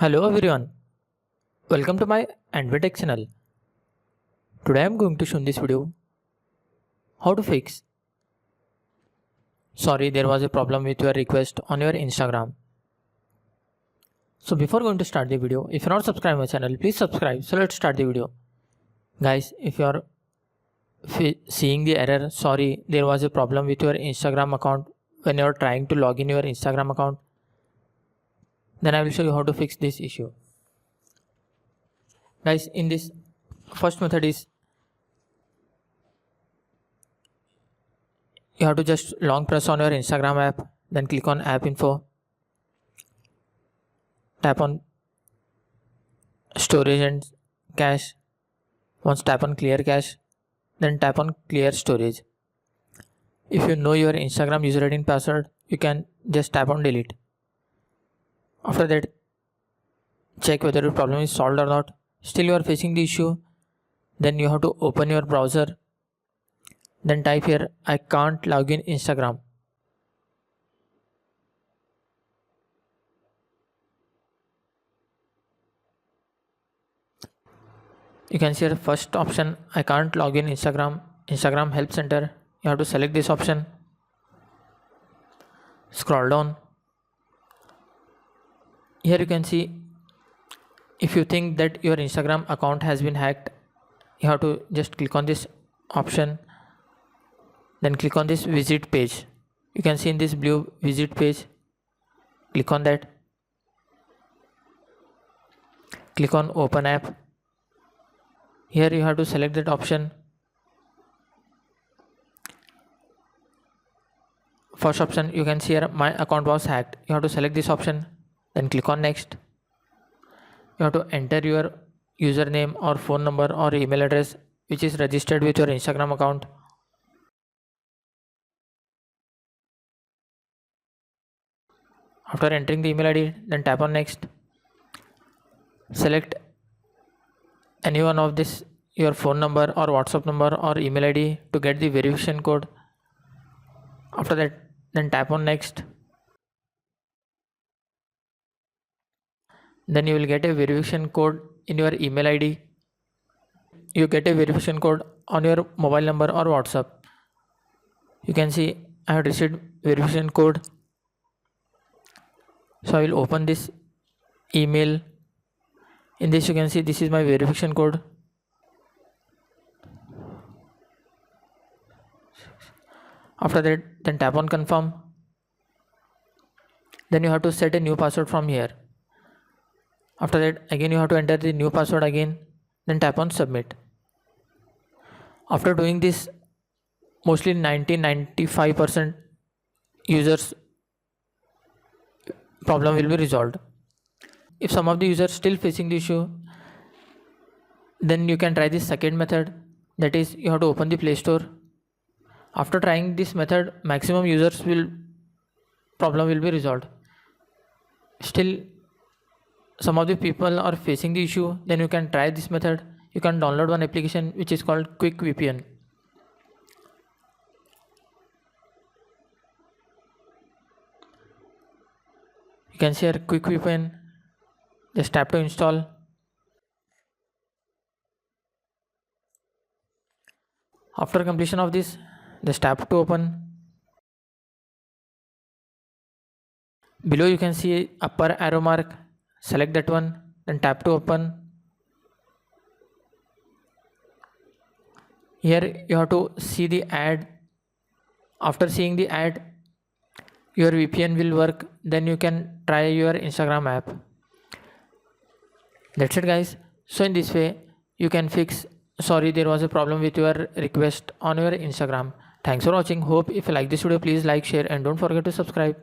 Hello everyone, welcome to my AndWin channel. Today I am going to show in this video how to fix. Sorry, there was a problem with your request on your Instagram. So before going to start the video, if you are not subscribed my channel, please subscribe. So let's start the video. Guys, if you are seeing the error, sorry, there was a problem with your Instagram account when you are trying to log in your Instagram account, then I will show you how to fix this issue. Guys, in this first method is you have to just long press on your Instagram app, then click on app info, tap on storage and cache. Once tap on clear cache, then tap on clear storage. If you know your Instagram user ID and password, you can just tap on delete. After that, check whether your problem is solved or not. Still you are facing the issue, then you have to open your browser, then type here I can't log in Instagram. You can see here first option, I can't log in Instagram help center. You have to select this option, scroll down. Here you can see, if you think that your Instagram account has been hacked, you have to just click on this option, then click on this visit page. You can see in this blue visit page, click on that, click on open app. Here you have to select that option. First option, you can see here my account was hacked. You have to select this option, then click on next. You have to enter your username or phone number or email address which is registered with your Instagram account. After entering the email ID, then tap on next. Select any one of this, your phone number or WhatsApp number or email ID to get the verification code. After that, then tap on next. Then you will get a verification code in your email ID. You get a verification code on your mobile number or WhatsApp. You can see I have received verification code. So I will open this email. In this you can see this is my verification code. After that, then tap on confirm. Then you have to set a new password from here. After that, again you have to enter the new password again, then tap on submit. After doing this, mostly 95% users problem will be resolved. If some of the users still facing the issue, then you can try this second method, that is you have to open the Play Store. After trying this method, maximum users problem will be resolved. Still some of the people are facing the issue, then you can try this method. You can download one application which is called Quick VPN. You can see here Quick VPN, just tap to install. After completion of this, just tap to open. Below you can see upper arrow mark, select that one, then tap to open. Here you have to see the ad. After seeing the ad, your VPN will work, then you can try your Instagram app. That's it guys. So in this way you can fix, sorry there was a problem with your request on your Instagram. Thanks for watching. Hope if you like this video, please like, share and don't forget to subscribe.